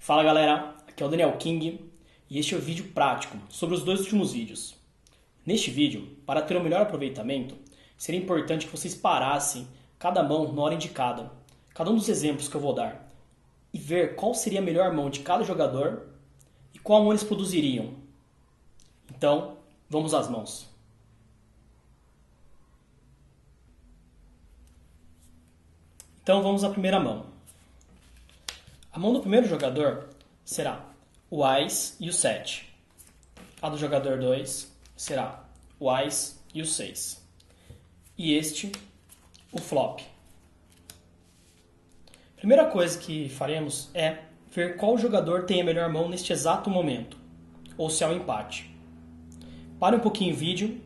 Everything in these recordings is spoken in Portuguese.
Fala galera, aqui é o Daniel King e este é o vídeo prático sobre os dois últimos vídeos. Neste vídeo, para ter o melhor aproveitamento, seria importante que vocês parassem cada mão na hora indicada, cada um dos exemplos que eu vou dar, e ver qual seria a melhor mão de cada jogador e qual mão eles produziriam. Então, vamos às mãos. Então vamos à primeira mão. A mão do primeiro jogador será o Ás e o 7. A do jogador 2 será o Ás e o 6. E este, o flop. Primeira coisa que faremos é ver qual jogador tem a melhor mão neste exato momento, ou se há um empate. Pare um pouquinho o vídeo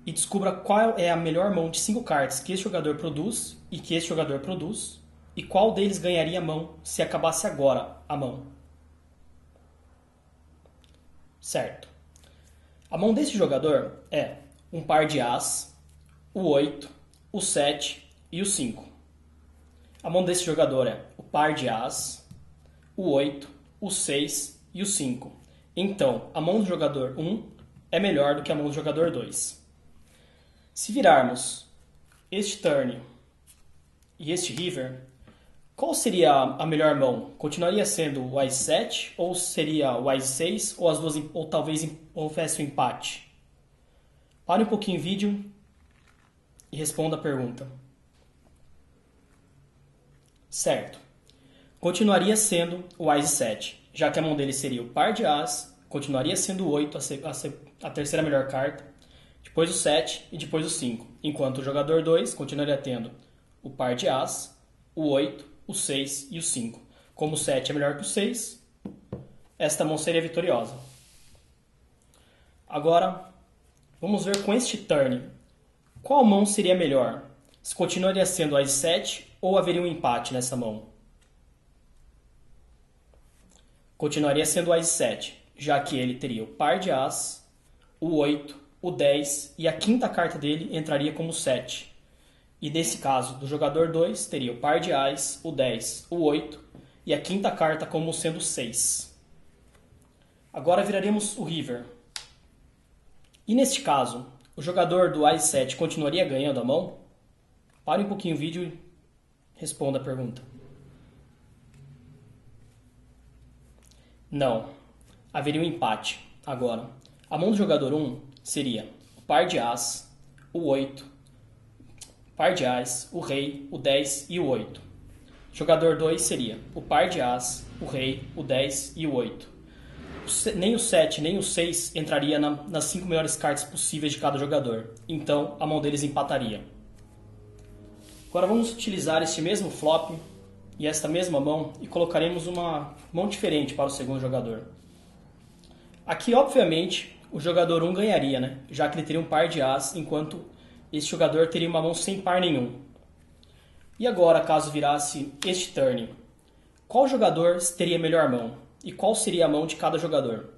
e descubra qual é a melhor mão de 5 cartas que esse jogador produz e que esse jogador produz, e qual deles ganharia a mão se acabasse agora a mão. Certo. A mão desse jogador é um par de Ás, o 8, o 7 e o 5. A mão desse jogador é o par de Ás, o 8, o 6 e o 5. Então, a mão do jogador 1 é melhor do que a mão do jogador 2. Se virarmos este turn e este river, qual seria a melhor mão? Continuaria sendo o Ás 7 ou seria o Ás 6 ou as duas, ou talvez houvesse um empate? Pare um pouquinho o vídeo e responda a pergunta. Certo. Continuaria sendo o Ás 7, já que a mão dele seria o par de Ás, continuaria sendo o 8 a terceira melhor carta, depois o 7 e depois o 5, enquanto o jogador 2 continuaria tendo o par de Ás, o 8, o 6 e o 5. Como o 7 é melhor que o 6, esta mão seria vitoriosa. Agora, vamos ver com este turn, qual mão seria melhor? Se continuaria sendo o Ás 7 ou haveria um empate nessa mão? Continuaria sendo o Ás 7, já que ele teria o par de Ás, o 8, o 10 e a quinta carta dele entraria como 7. E nesse caso, do jogador 2, teria o par de Ás, o 10, o 8 e a quinta carta como sendo 6. Agora viraríamos o river. E neste caso, o jogador do Ás 7 continuaria ganhando a mão? Pare um pouquinho o vídeo e responda a pergunta. Não. Haveria um empate. Agora, a mão do jogador 1 seria o par de Ás, o 8, par de Ás, o rei, o 10 e o 8. Jogador 2 seria o par de Ás, o rei, o 10 e o 8. Nem o 7 nem o 6 entraria nas 5 melhores cartas possíveis de cada jogador. Então, a mão deles empataria. Agora vamos utilizar este mesmo flop e esta mesma mão e colocaremos uma mão diferente para o segundo jogador. Aqui, obviamente, o jogador 1 ganharia, né? Já que ele teria um par de Ás, enquanto esse jogador teria uma mão sem par nenhum. E agora, caso virasse este turn, qual jogador teria a melhor mão? E qual seria a mão de cada jogador?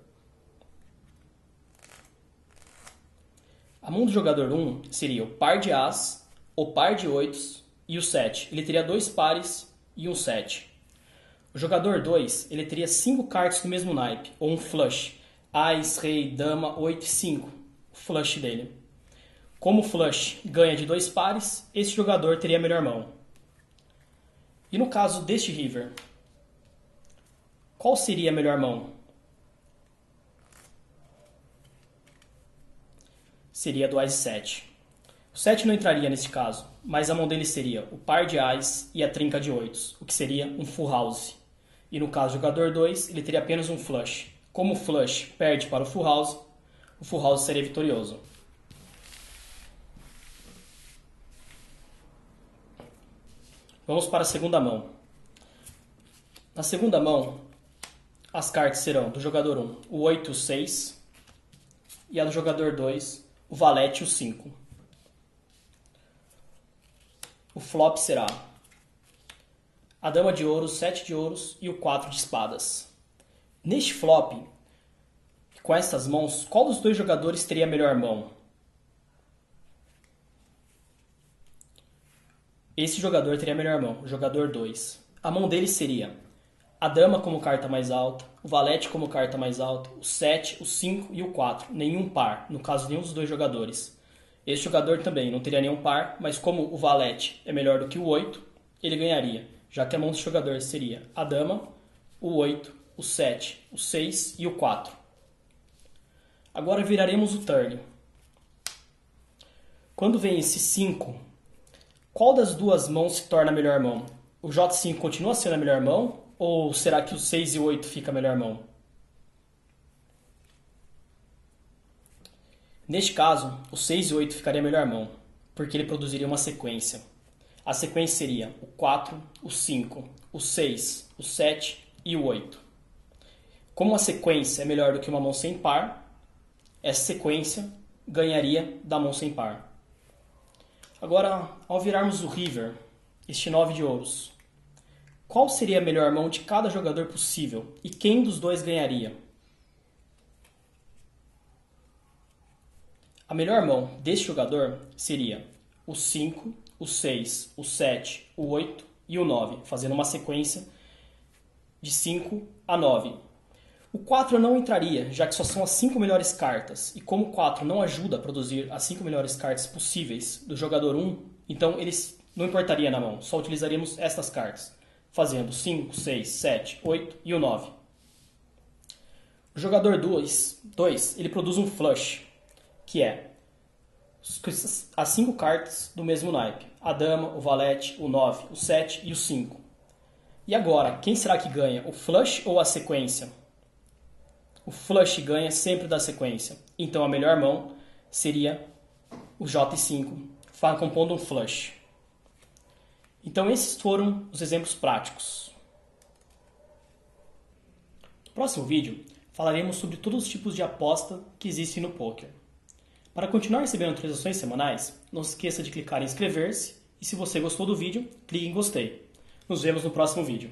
A mão do jogador 1 seria o par de Ás, o par de 8 e o 7. Ele teria 2 pares e um 7. O jogador 2 ele teria 5 cartas do mesmo naipe, ou um flush. Ás, rei, dama, 8 e 5. O flush dele. Como o flush ganha de 2 pares, esse jogador teria a melhor mão. E no caso deste river, qual seria a melhor mão? Seria a do Ás 7. O 7 não entraria nesse caso, mas a mão dele seria o par de Ás e a trinca de 8, o que seria um full house. E no caso do jogador 2, ele teria apenas um flush. Como o flush perde para o full house seria vitorioso. Vamos para a segunda mão. Na segunda mão, as cartas serão do jogador 1, o 8 e o 6, e a do jogador 2, o valete e o 5. O flop será a dama de ouros, 7 de ouros e o 4 de espadas. Neste flop, com estas mãos, qual dos dois jogadores teria a melhor mão? Esse jogador teria a melhor mão, o jogador 2. A mão dele seria a dama como carta mais alta, o valete como carta mais alta, o 7, o 5 e o 4. Nenhum par, no caso nenhum dos dois jogadores. Esse jogador também não teria nenhum par, mas como o valete é melhor do que o 8, ele ganharia, já que a mão desse jogador seria a dama, o 8, o 7, o 6 e o 4. Agora viraremos o turn. Quando vem esse 5, qual das duas mãos se torna a melhor mão? O J5 continua sendo a melhor mão? Ou será que o 6 e o 8 fica a melhor mão? Neste caso, o 6 e o 8 ficaria a melhor mão, porque ele produziria uma sequência. A sequência seria o 4, o 5, o 6, o 7 e o 8. Como a sequência é melhor do que uma mão sem par, essa sequência ganharia da mão sem par. Agora, ao virarmos o river, este 9 de ouros, qual seria a melhor mão de cada jogador possível e quem dos dois ganharia? A melhor mão deste jogador seria o 5, o 6, o 7, o 8 e o 9, fazendo uma sequência de 5 a 9. O 4 não entraria, já que só são as 5 melhores cartas, e como o 4 não ajuda a produzir as 5 melhores cartas possíveis do jogador 1, então eles não importaria na mão, só utilizaríamos estas cartas, fazendo 5, 6, 7, 8 e o 9. O jogador 2 ele produz um flush, que é as 5 cartas do mesmo naipe, a dama, o valete, o 9, o 7 e o 5. E agora, quem será que ganha, o flush ou a sequência? O flush ganha sempre da sequência. Então a melhor mão seria o J5, compondo um flush. Então esses foram os exemplos práticos. No próximo vídeo falaremos sobre todos os tipos de aposta que existem no poker. Para continuar recebendo atualizações semanais, não se esqueça de clicar em inscrever-se e se você gostou do vídeo, clique em gostei. Nos vemos no próximo vídeo.